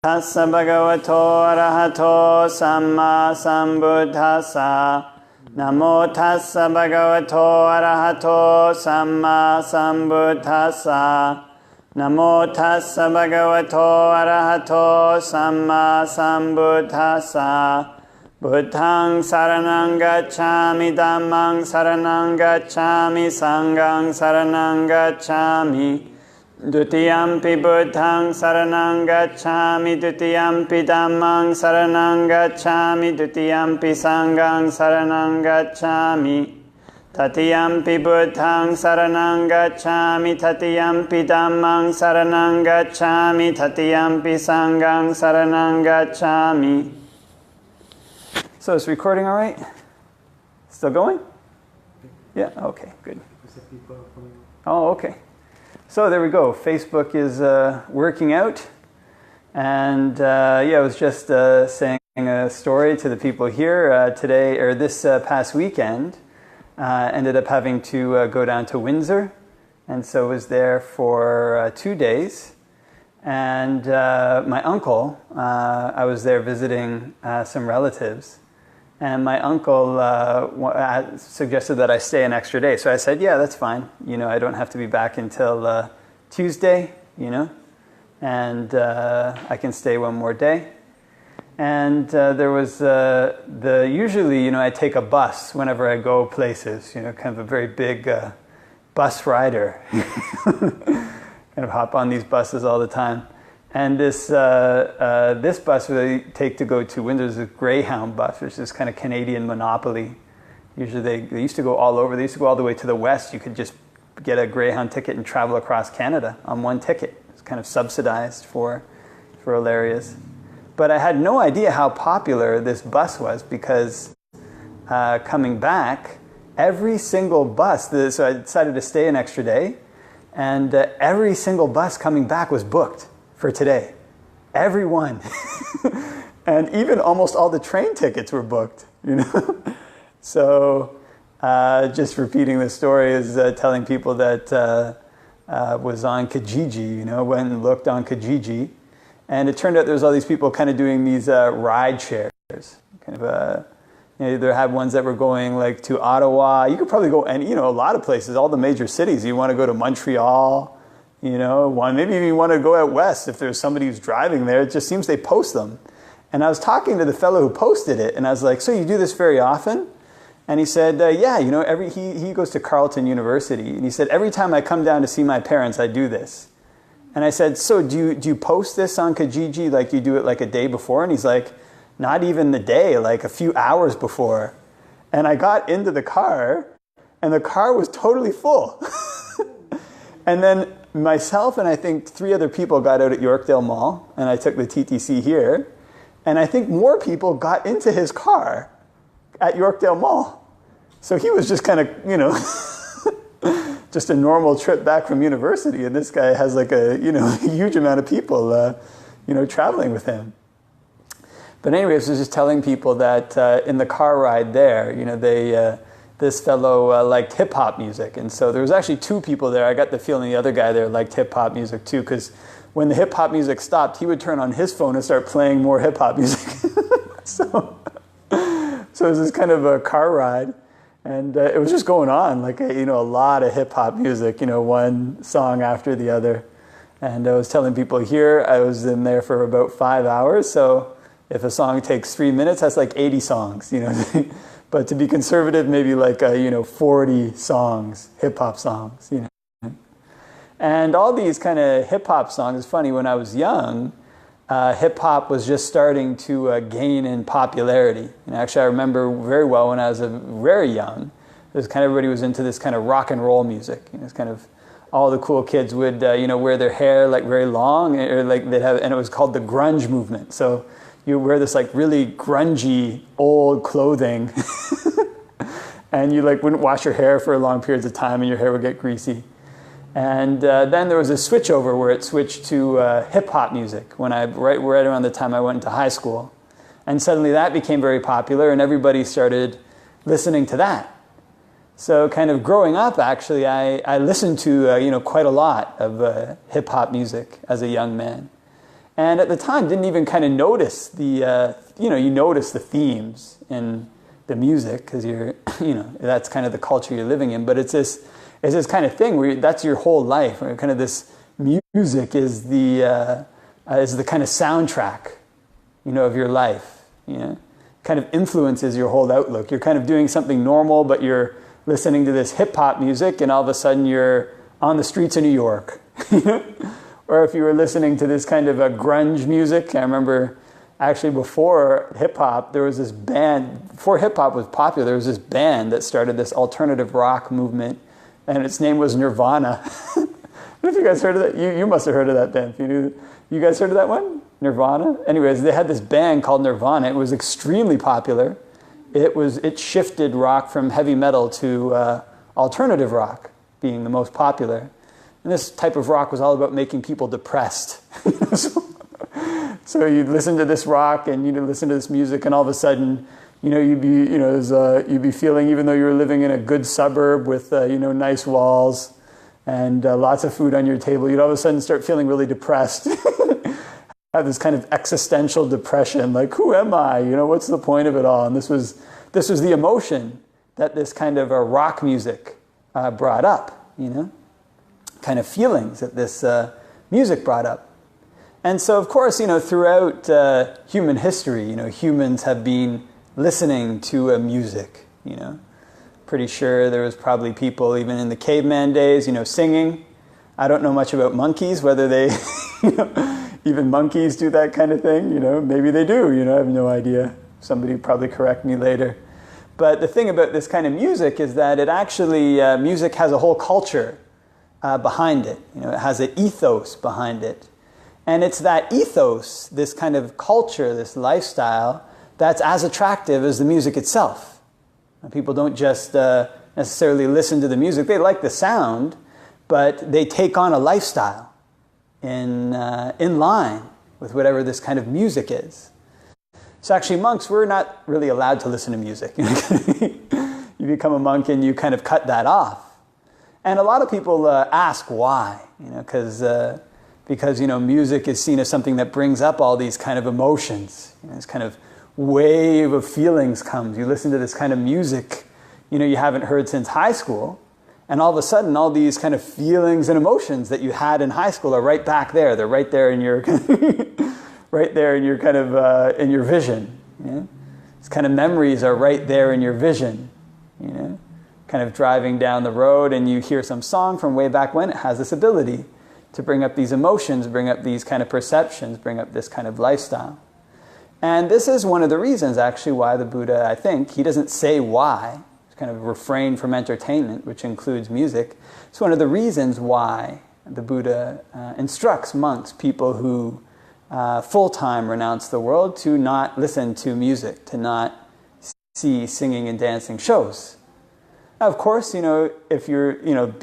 Tassa bhagavato arahato samma sambuddhassa. Namo tassa bhagavato arahato samma sambuddhassa. Namo tassa bhagavato arahato samma sambuddhassa. Buddhaṃ saranang gacchāmi, Dhammāṃ saranang gacchāmi, Saṅghāṃ saranang gacchāmi. Dutiyampi Buddhaṃ saranang gacchāmi, Dutiyampi Dhammāṃ saranang gacchāmi, Dutiyampi Saṅghāṃ saranang gacchāmi. Tatiyampi Buddhaṃ saranang gacchāmi, Tatiyampi Dhammāṃ saranang gacchāmi, Tatiyampi Saṅghāṃ saranang gacchāmi. So is recording all right? Still going? Yeah, okay, good. Oh, okay. So there we go. Facebook is working out. And yeah, I was just saying a story to the people here today, or this past weekend. Ended up having to go down to Windsor. And so was there for 2 days. And my uncle, I was there visiting some relatives. And my uncle suggested that I stay an extra day. So I said, yeah, that's fine. You know, I don't have to be back until Tuesday, you know. And I can stay one more day. And there was usually, you know, I take a bus whenever I go places, you know, kind of a very big bus rider. Kind of hop on these buses all the time. And this bus we take to go to Windsor is a Greyhound bus, which is kind of Canadian monopoly. Usually they used to go all over. They used to go all the way to the west. You could just get a Greyhound ticket and travel across Canada on one ticket. It's kind of subsidized for rural areas. But I had no idea how popular this bus was because coming back, every single bus, so I decided to stay an extra day, and every single bus coming back was booked for today. Every one. And even almost all the train tickets were booked, you know. So just repeating the story is telling people that was on Kijiji, you know, went and looked on Kijiji. And it turned out there was all these people kind of doing these ride shares. Kind of, you know, they had ones that were going like to Ottawa. You could probably go, and you know, a lot of places, all the major cities. You want to go to Montreal, you know, maybe you want to go out west if there's somebody who's driving there. It just seems they post them. And I was talking to the fellow who posted it, and I was like, so you do this very often? And he said, yeah, you know, he goes to Carleton University. And he said, every time I come down to see my parents, I do this. And I said, so do you post this on Kijiji like you do it like a day before? And he's like, not even the day, like a few hours before. And I got into the car, and the car was totally full. And then myself and I think 3 other people got out at Yorkdale Mall, and I took the TTC here. And I think more people got into his car at Yorkdale Mall. So he was just kind of, you know, just a normal trip back from university. And this guy has like a, you know, huge amount of people, you know, traveling with him. But anyways, I was just telling people that in the car ride there, you know, this fellow liked hip-hop music. And so there was actually 2 people there. I got the feeling the other guy there liked hip-hop music too, because when the hip-hop music stopped, he would turn on his phone and start playing more hip-hop music. So it was this kind of a car ride. And it was just going on, like, you know, a lot of hip-hop music, you know, one song after the other. And I was telling people here, I was in there for about 5 hours. So if a song takes 3 minutes, that's like 80 songs, you know. But to be conservative, maybe like, you know, 40 songs, hip-hop songs, you know. And all these kind of hip-hop songs, it's funny, when I was young, hip-hop was just starting to gain in popularity. And actually, I remember very well when I was very young, it was kind of everybody was into this kind of rock and roll music. You know, it's kind of all the cool kids would, you know, wear their hair like very long, or like they'd have, and it was called the grunge movement. So you wear this like really grungy old clothing, and you like wouldn't wash your hair for long periods of time, and your hair would get greasy. And then there was a switchover where it switched to hip-hop music when right around the time I went into high school. And suddenly that became very popular, and everybody started listening to that. So kind of growing up, actually, I listened to you know, quite a lot of hip-hop music as a young man. And at the time, didn't even kind of notice the, you notice the themes in the music because you're, that's kind of the culture you're living in. But it's this kind of thing where that's your whole life. Where kind of this music is the kind of soundtrack, of your life. Kind of influences your whole outlook. You're kind of doing something normal, but you're listening to this hip hop music, and all of a sudden you're on the streets of New York. Or if you were listening to this kind of a grunge music, I remember actually before hip-hop, there was this band, before hip-hop was popular, there was this band that started this alternative rock movement, and its name was Nirvana. I don't know if you guys heard of that. You must have heard of that band. You guys heard of that one? Nirvana? Anyways, they had this band called Nirvana. It was extremely popular. It shifted rock from heavy metal to alternative rock being the most popular. And this type of rock was all about making people depressed. So you'd listen to this rock and you'd listen to this music, and all of a sudden, you'd be feeling, even though you were living in a good suburb with, nice walls and lots of food on your table, you'd all of a sudden start feeling really depressed. Have this kind of existential depression, like, who am I? What's the point of it all? And this was the emotion that this kind of rock music brought up, kind of feelings that this music brought up. And so, of course, throughout human history, humans have been listening to music, Pretty sure there was probably people even in the caveman days, singing. I don't know much about monkeys, whether they, even monkeys do that kind of thing, Maybe they do, I have no idea. Somebody will probably correct me later. But the thing about this kind of music is that it actually, music has a whole culture behind it. It has an ethos behind it. And it's that ethos, this kind of culture, this lifestyle, that's as attractive as the music itself. People don't just necessarily listen to the music. They like the sound, but they take on a lifestyle in line with whatever this kind of music is. So actually, monks, we're not really allowed to listen to music. You become a monk and you kind of cut that off. And a lot of people ask why, because music is seen as something that brings up all these kind of emotions. This kind of wave of feelings comes. You listen to this kind of music, you haven't heard since high school, and all of a sudden, all these kind of feelings and emotions that you had in high school are right back there. They're right there in your, right there in your kind of in your vision. These kind of memories are right there in your vision. Kind of driving down the road, and you hear some song from way back when. It has this ability to bring up these emotions, bring up these kind of perceptions, bring up this kind of lifestyle. And this is one of the reasons, actually, why the Buddha, I think, he doesn't say why, he's kind of refrain from entertainment, which includes music. It's one of the reasons why the Buddha instructs monks, people who full-time renounce the world, to not listen to music, to not see singing and dancing shows. Now, of course, if you're,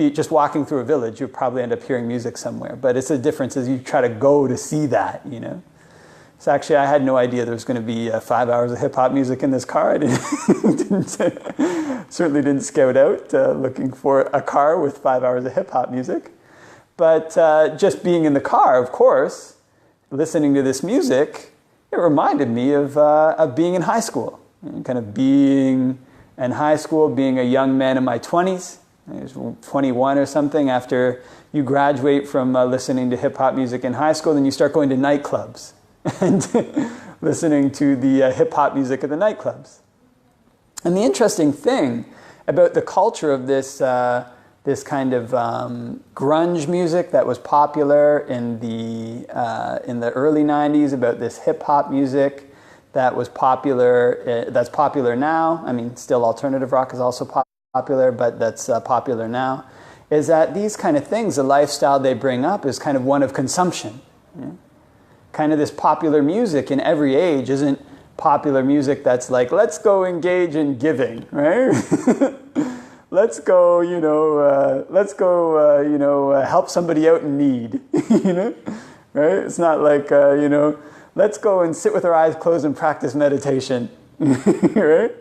just walking through a village, you'll probably end up hearing music somewhere. But it's a difference as you try to go to see that, So actually, I had no idea there was going to be 5 hours of hip-hop music in this car. I certainly didn't scout out looking for a car with 5 hours of hip-hop music. But just being in the car, of course, listening to this music, it reminded me of being in high school, kind of being in high school, being a young man in my 20s. I was 21 or something. After you graduate from listening to hip-hop music in high school, then you start going to nightclubs and listening to the hip-hop music at the nightclubs. And the interesting thing about the culture of this kind of grunge music that was popular in the early 90s, about this hip-hop music that was popular, that's popular now. I mean, still alternative rock is also popular, but that's popular now, is that these kind of things, the lifestyle they bring up is kind of one of consumption. Kind of this popular music in every age isn't popular music that's like, let's go engage in giving, right? Let's go, help somebody out in need, right? It's not like, let's go and sit with our eyes closed and practice meditation, right?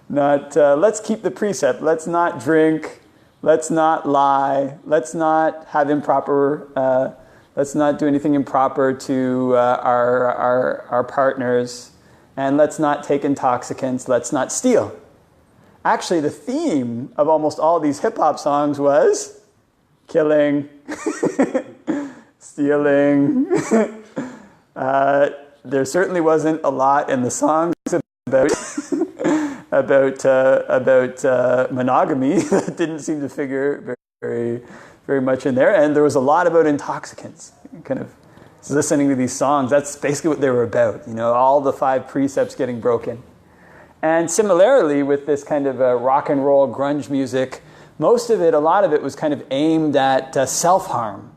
Not, let's keep the precept. Let's not drink. Let's not lie. Let's not have improper, Let's not do anything improper to our partners. And let's not take intoxicants. Let's not steal. Actually, the theme of almost all these hip-hop songs was killing, stealing. There certainly wasn't a lot in the songs about monogamy. That didn't seem to figure very much in there. And there was a lot about intoxicants. Kind of listening to these songs, that's basically what they were about. All the 5 precepts getting broken. And similarly, with this kind of rock and roll grunge music, a lot of it was kind of aimed at self-harm,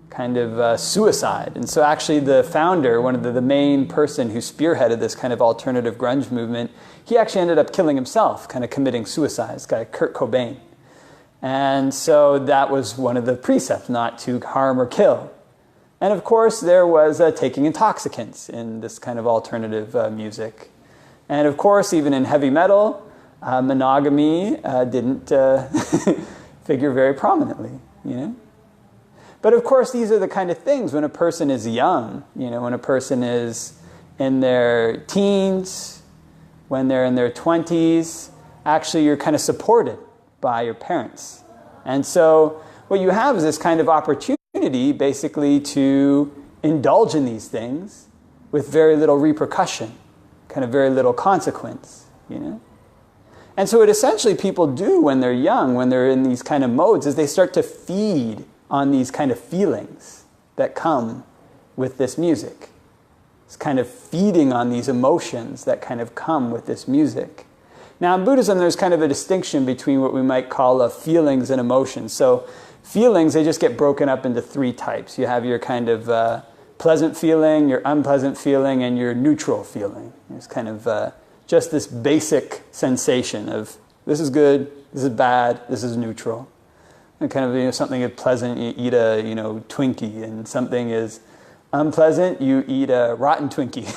kind of suicide. And so actually the founder, one of the main person who spearheaded this kind of alternative grunge movement, he actually ended up killing himself, kind of committing suicide, this guy Kurt Cobain. And so that was one of the precepts, not to harm or kill. And of course, there was taking intoxicants in this kind of alternative music. And of course, even in heavy metal, monogamy didn't figure very prominently, But of course, these are the kind of things when a person is young, when a person is in their teens, when they're in their 20s, actually you're kind of supported by your parents. And so what you have is this kind of opportunity basically to indulge in these things with very little repercussion, kind of very little consequence, And so what essentially people do when they're young, when they're in these kind of modes, is they start to feed on these kind of feelings that come with this music. It's kind of feeding on these emotions that kind of come with this music. Now in Buddhism, there's kind of a distinction between what we might call feelings and emotions. So feelings, they just get broken up into 3 types. You have your kind of pleasant feeling, your unpleasant feeling, and your neutral feeling. It's kind of just this basic sensation of this is good, this is bad, this is neutral. And kind of something is pleasant, you eat a Twinkie, and something is unpleasant, you eat a rotten Twinkie.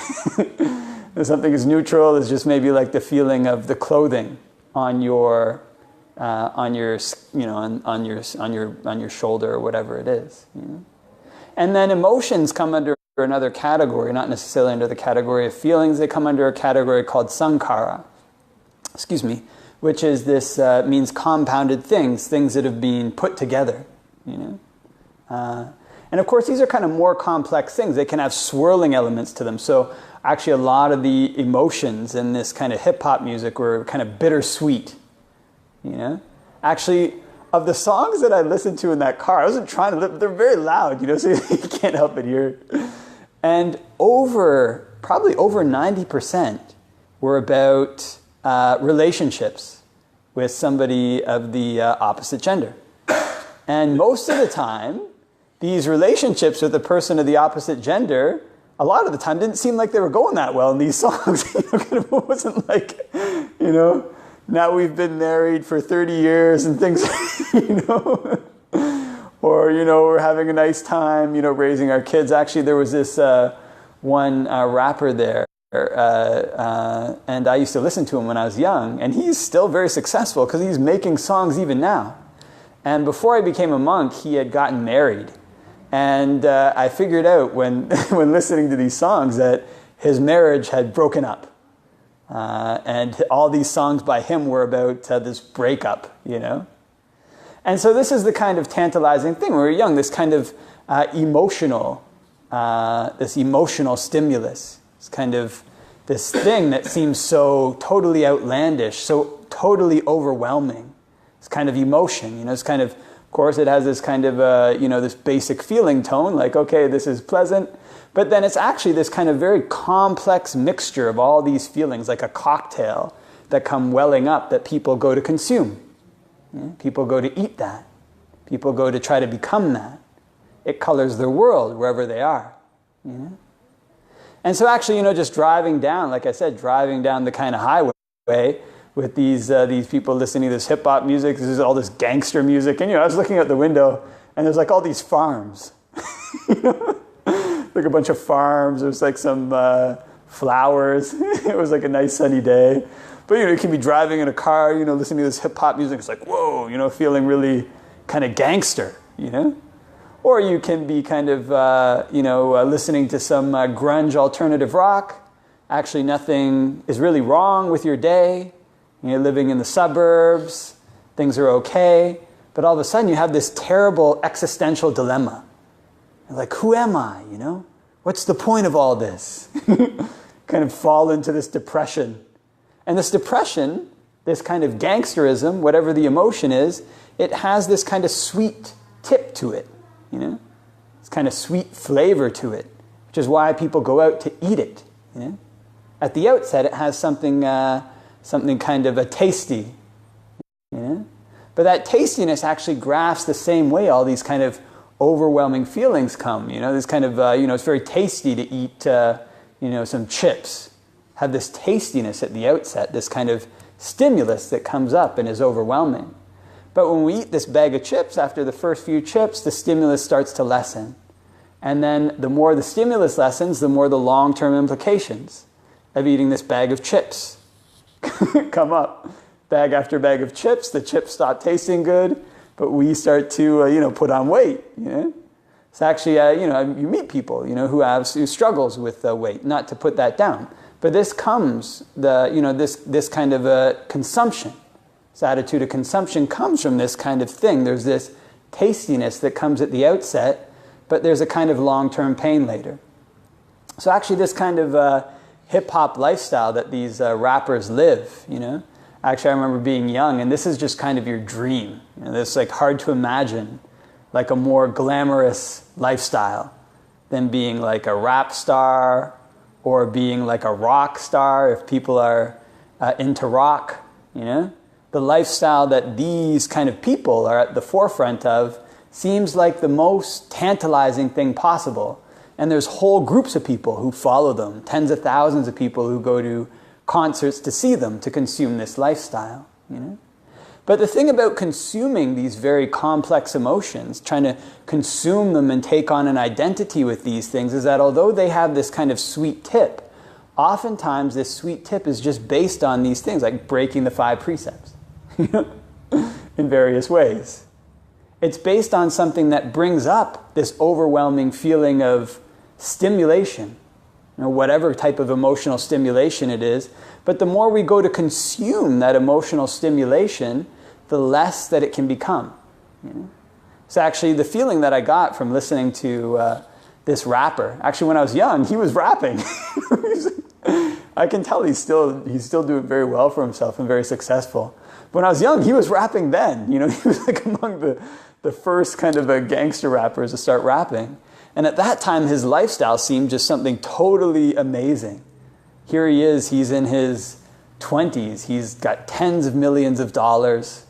And something is neutral is just maybe like the feeling of the clothing on your shoulder or whatever it is. And then emotions come under another category, not necessarily under the category of feelings. They come under a category called sankhara. Which is this means compounded things that have been put together. And of course, these are kind of more complex things. They can have swirling elements to them. So actually, a lot of the emotions in this kind of hip hop music were kind of bittersweet. Actually, of the songs that I listened to in that car, I wasn't trying to they're very loud, so you can't help but hear it. And probably over 90% were about relationships with somebody of the opposite gender. And most of the time, these relationships with the person of the opposite gender, a lot of the time didn't seem like they were going that well in these songs. It wasn't like, now we've been married for 30 years and things, or, we're having a nice time, raising our kids. Actually, there was this one rapper there, and I used to listen to him when I was young, and he's still very successful because he's making songs even now. And before I became a monk, he had gotten married. And I figured out when listening to these songs that his marriage had broken up. And all these songs by him were about this breakup, And so this is the kind of tantalizing thing when we're young, this kind of emotional stimulus. It's kind of this thing that seems so totally outlandish, so totally overwhelming. It's kind of emotion, it's kind of course, it has this kind of, this basic feeling tone, like, okay, this is pleasant. But then it's actually this kind of very complex mixture of all these feelings, like a cocktail that come welling up that people go to consume. People go to eat that. People go to try to become that. It colors their world wherever they are. And so actually, just driving down, like I said, driving down the kind of highway with these people listening to this hip-hop music, this is all this gangster music. And, I was looking out the window, and there's like all these farms. Like a bunch of farms. There's like some flowers. It was like a nice sunny day. But, you can be driving in a car, listening to this hip-hop music. It's like, whoa, feeling really kind of gangster, Or you can be kind of, listening to some grunge alternative rock. Actually, nothing is really wrong with your day. You're living in the suburbs. Things are okay. But all of a sudden, you have this terrible existential dilemma. You're like, who am I, What's the point of all this? Kind of fall into this depression. And this depression, this kind of gangsterism, whatever the emotion is, it has this kind of sweet tip to it, This kind of sweet flavor to it, which is why people go out to eat it, At the outset, it has something kind of a tasty, But that tastiness actually grafts the same way all these kind of overwhelming feelings come, This kind of, it's very tasty to eat, some chips. Have this tastiness at the outset, this kind of stimulus that comes up and is overwhelming. But when we eat this bag of chips, after the first few chips, the stimulus starts to lessen. And then the more the stimulus lessens, the more the long-term implications of eating this bag of chips come up. Bag after bag of chips, the chips stop tasting good, but we start to, put on weight. It's actually, you meet people, who struggles with weight. Not to put that down, but this comes this kind of consumption. This attitude of consumption comes from this kind of thing. There's this tastiness that comes at the outset, but there's a kind of long-term pain later. So actually, this kind of hip-hop lifestyle that these rappers live, Actually, I remember being young, and this is just kind of your dream. It's like hard to imagine like a more glamorous lifestyle than being like a rap star or being like a rock star if people are into rock, The lifestyle that these kind of people are at the forefront of seems like the most tantalizing thing possible. And there's whole groups of people who follow them, tens of thousands of people who go to concerts to see them, to consume this lifestyle, But the thing about consuming these very complex emotions, trying to consume them and take on an identity with these things, is that although they have this kind of sweet tip, oftentimes this sweet tip is just based on these things, like breaking the 5 precepts, in various ways. It's based on something that brings up this overwhelming feeling of stimulation, whatever type of emotional stimulation it is. But the more we go to consume that emotional stimulation, the less that it can become. So actually, the feeling that I got from listening to this rapper, actually when I was young, he was rapping. I can tell he's still doing very well for himself and very successful. But when I was young, he was rapping then. He was like among the first kind of gangster rappers to start rapping. And at that time, his lifestyle seemed just something totally amazing. Here he is, he's in his 20s, he's got tens of millions of dollars,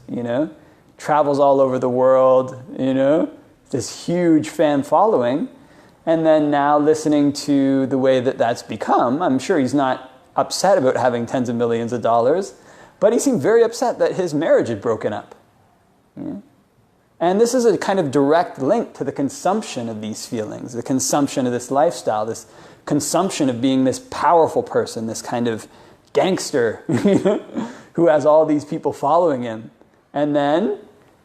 travels all over the world, this huge fan following. And then now listening to the way that that's become, I'm sure he's not upset about having tens of millions of dollars, but he seemed very upset that his marriage had broken up. And this is a kind of direct link to the consumption of these feelings, the consumption of this lifestyle, this consumption of being this powerful person, this kind of gangster who has all these people following him. And then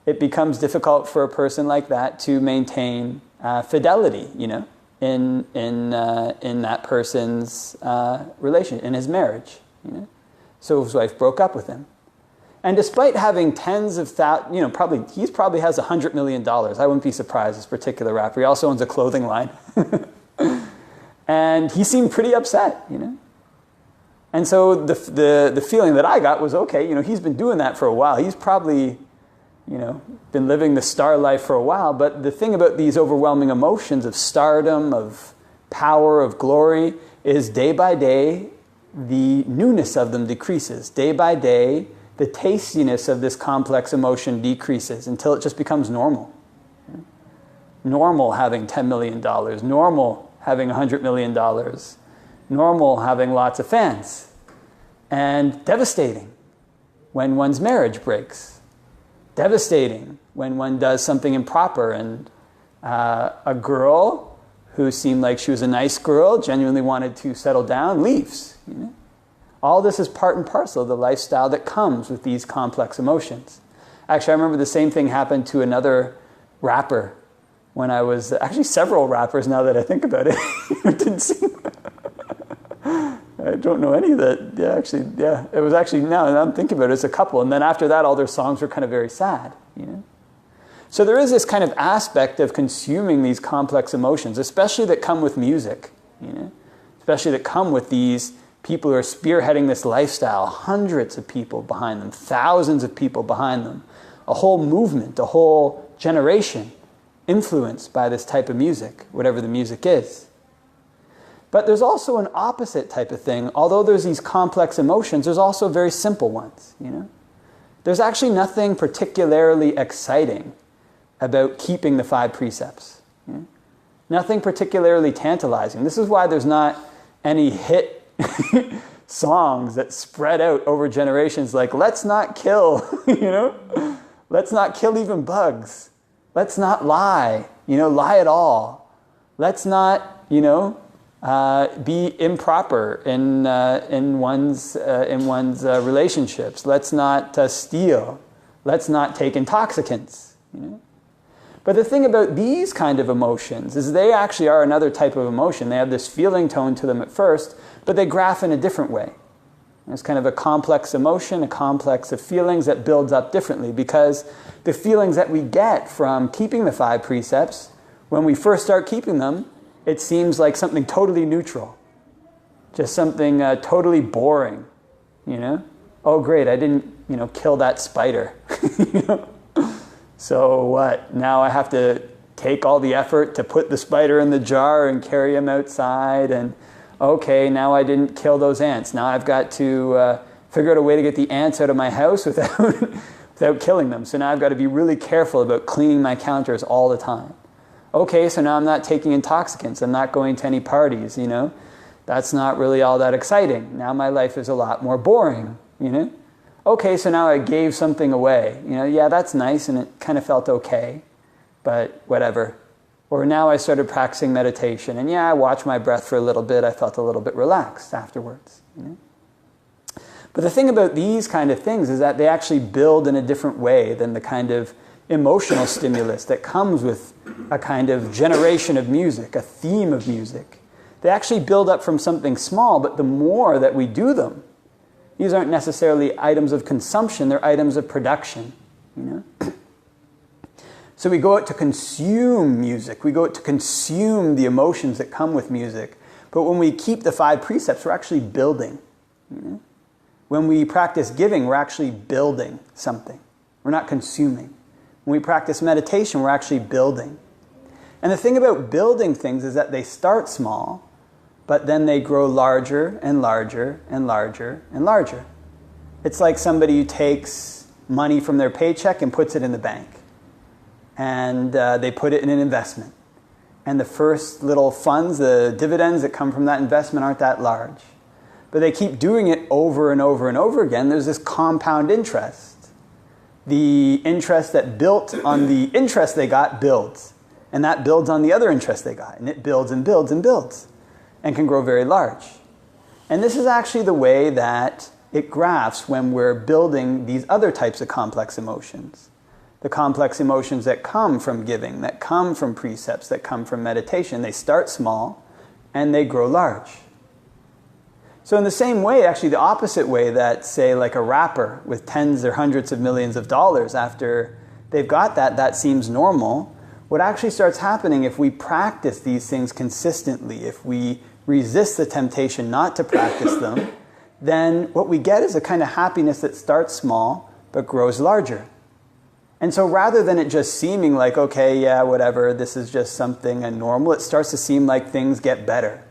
it becomes difficult for a person like that to maintain fidelity, in that person's relation, in his marriage. So his wife broke up with him. And despite having tens of thousands, he probably has $100 million. I wouldn't be surprised, this particular rapper. He also owns a clothing line. And he seemed pretty upset, And so the feeling that I got was, okay, he's been doing that for a while. He's probably, been living the star life for a while. But the thing about these overwhelming emotions of stardom, of power, of glory, is day by day, the newness of them decreases. Day by day, the tastiness of this complex emotion decreases until it just becomes normal. Normal having $10 million, normal having $100 million, normal having lots of fans, and devastating when one's marriage breaks, devastating when one does something improper and a girl who seemed like she was a nice girl, genuinely wanted to settle down, leaves. All this is part and parcel of the lifestyle that comes with these complex emotions. Actually, I remember the same thing happened to another rapper when I was, actually several rappers now that I think about it, didn't sing. I don't know any of that. Yeah, actually, yeah. It was actually, now that I'm thinking about it, it's a couple. And then after that, all their songs were kind of very sad, you know? So there is this kind of aspect of consuming these complex emotions, especially that come with music, you know? Especially that come with these people who are spearheading this lifestyle, hundreds of people behind them, thousands of people behind them, a whole movement, a whole generation influenced by this type of music, whatever the music is. But there's also an opposite type of thing. Although there's these complex emotions, there's also very simple ones, you know? There's actually nothing particularly exciting about keeping the 5 precepts. You know? Nothing particularly tantalizing. This is why there's not any hit songs that spread out over generations like, let's not kill, you know? Let's not kill even bugs. Let's not lie, you know, lie at all. Let's not, you know, be improper in one's relationships. Let's not steal. Let's not take intoxicants. You know? But the thing about these kind of emotions is they actually are another type of emotion. They have this feeling tone to them at first, but they graph in a different way. It's kind of a complex emotion, a complex of feelings that builds up differently, because the feelings that we get from keeping the 5 precepts, when we first start keeping them, it seems like something totally neutral, just something totally boring, you know? Oh, great, I didn't, you know, kill that spider. You know? So what? Now I have to take all the effort to put the spider in the jar and carry him outside, and okay, now I didn't kill those ants. Now I've got to figure out a way to get the ants out of my house without killing them. So now I've got to be really careful about cleaning my counters all the time. Okay, so now I'm not taking intoxicants. I'm not going to any parties, you know. That's not really all that exciting. Now my life is a lot more boring, you know. Okay, so now I gave something away. You know, yeah, that's nice, and it kind of felt okay, but whatever. Or now I started practicing meditation, and yeah, I watched my breath for a little bit. I felt a little bit relaxed afterwards, you know. But the thing about these kind of things is that they actually build in a different way than the kind of emotional stimulus that comes with a kind of generation of music, a theme of music. They actually build up from something small, but the more that we do them, these aren't necessarily items of consumption, they're items of production, you know? So we go out to consume music, we go out to consume the emotions that come with music, but when we keep the 5 precepts, we're actually building, you know? When we practice giving, we're actually building something. We're not consuming. When we practice meditation, we're actually building. And the thing about building things is that they start small, but then they grow larger and larger and larger and larger. It's like somebody who takes money from their paycheck and puts it in the bank. And they put it in an investment. And the first little funds, the dividends that come from that investment aren't that large. But they keep doing it over and over and over again. There's this compound interest. The interest that built on the interest they got builds. And that builds on the other interest they got. And it builds and builds and builds. And can grow very large. And this is actually the way that it graphs when we're building these other types of complex emotions. The complex emotions that come from giving, that come from precepts, that come from meditation. They start small and they grow large. So in the same way, actually the opposite way that, say, like a rapper with tens or hundreds of millions of dollars, after they've got that, that seems normal. What actually starts happening if we practice these things consistently, if we resist the temptation not to practice them, then what we get is a kind of happiness that starts small but grows larger. And so rather than it just seeming like, okay, yeah, whatever, this is just something normal, it starts to seem like things get better.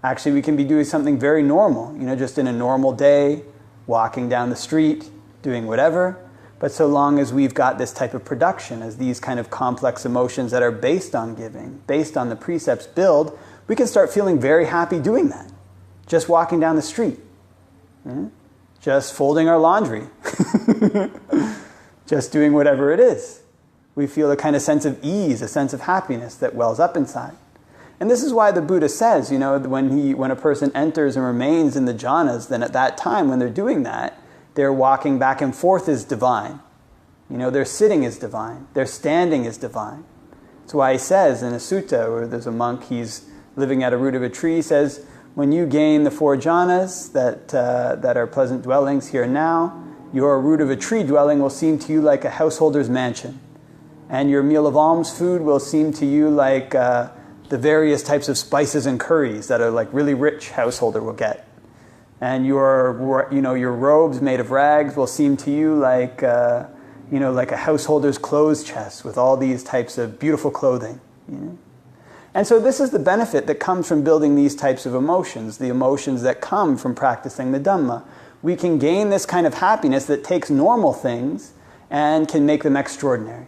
Actually, we can be doing something very normal, you know, just in a normal day, walking down the street, doing whatever. But so long as we've got this type of production, as these kind of complex emotions that are based on giving, based on the precepts build, we can start feeling very happy doing that. Just walking down the street. Just folding our laundry. Just doing whatever it is. We feel a kind of sense of ease, a sense of happiness that wells up inside. And this is why the Buddha says, you know, when a person enters and remains in the jhanas, then at that time when they're doing that, their walking back and forth is divine. You know, their sitting is divine. Their standing is divine. That's why he says in a sutta where there's a monk, he's living at a root of a tree, he says, when you gain the 4 jhanas that are pleasant dwellings here and now, your root of a tree dwelling will seem to you like a householder's mansion. And your meal of alms food will seem to you like the various types of spices and curries that a like really rich householder will get. And your robes made of rags will seem to you like like a householder's clothes chest with all these types of beautiful clothing. And so this is the benefit that comes from building these types of emotions, the emotions that come from practicing the Dhamma. We can gain this kind of happiness that takes normal things and can make them extraordinary.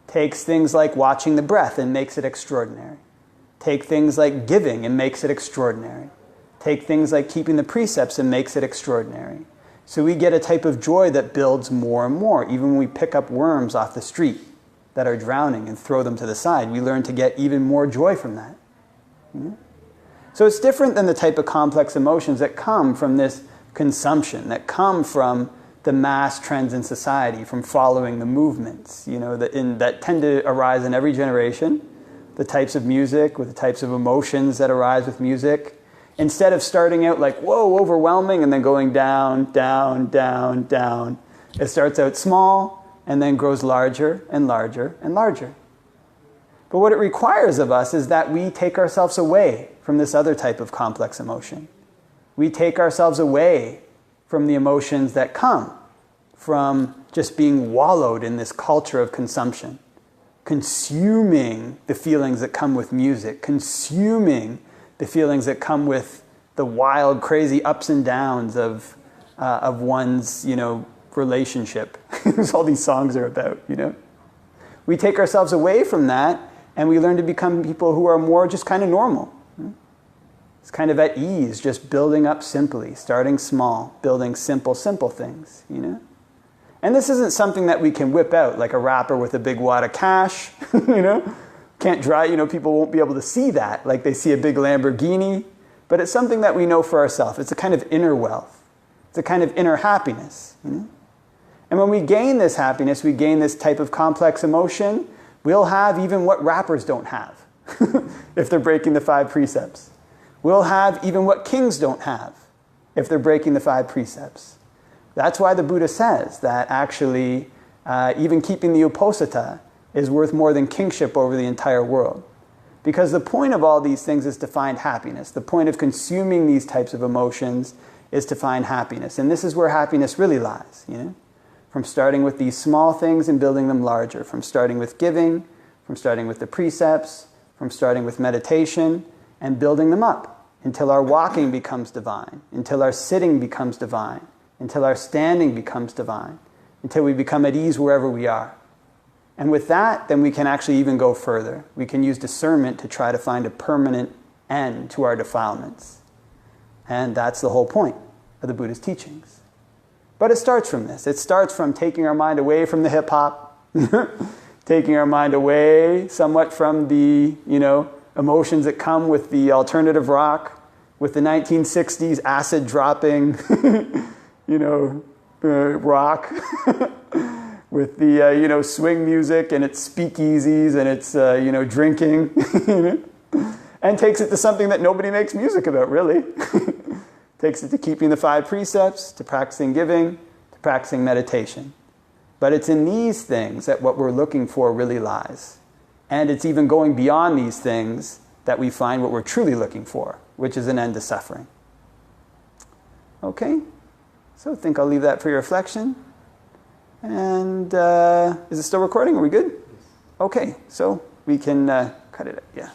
Takes things like watching the breath and makes it extraordinary. Take things like giving and makes it extraordinary. Take things like keeping the precepts and makes it extraordinary. So we get a type of joy that builds more and more. Even when we pick up worms off the street that are drowning and throw them to the side, we learn to get even more joy from that. So it's different than the type of complex emotions that come from this consumption, that come from the mass trends in society, from following the movements, that tend to arise in every generation, the types of music, with the types of emotions that arise with music. Instead of starting out like, whoa, overwhelming, and then going down, down, down, down, it starts out small and then grows larger and larger and larger. But what it requires of us is that we take ourselves away from this other type of complex emotion. We take ourselves away from the emotions that come from just being wallowed in this culture of consumption, consuming the feelings that come with music, consuming the feelings that come with the wild, crazy ups and downs of one's, relationship. That's all these songs are about, We take ourselves away from that, and we learn to become people who are more just kind of normal. It's kind of at ease, just building up simply, starting small, building simple things, And this isn't something that we can whip out like a rapper with a big wad of cash, Can't drive, people won't be able to see that like they see a big Lamborghini. But it's something that we know for ourselves. It's a kind of inner wealth. It's a kind of inner happiness, And when we gain this happiness, we gain this type of complex emotion, we'll have even what rappers don't have if they're breaking the 5 precepts. We'll have even what kings don't have if they're breaking the 5 precepts. That's why the Buddha says that actually even keeping the uposatha is worth more than kingship over the entire world. Because the point of all these things is to find happiness. The point of consuming these types of emotions is to find happiness. And this is where happiness really lies, From starting with these small things and building them larger. From starting with giving, from starting with the precepts, from starting with meditation, and building them up until our walking becomes divine, until our sitting becomes divine, until our standing becomes divine, until we become at ease wherever we are. And with that, then we can actually even go further. We can use discernment to try to find a permanent end to our defilements. And that's the whole point of the Buddha's teachings. But it starts from this. It starts from taking our mind away from the hip-hop, taking our mind away somewhat from the, emotions that come with the alternative rock, with the 1960s acid-dropping, rock, with the, swing music and its speakeasies and its, drinking, and takes it to something that nobody makes music about, really. Takes it to keeping the 5 precepts, to practicing giving, to practicing meditation. But it's in these things that what we're looking for really lies. And it's even going beyond these things that we find what we're truly looking for, which is an end to suffering. Okay? So I think I'll leave that for your reflection. And is it still recording? Are we good? Okay, so we can cut it. Yeah.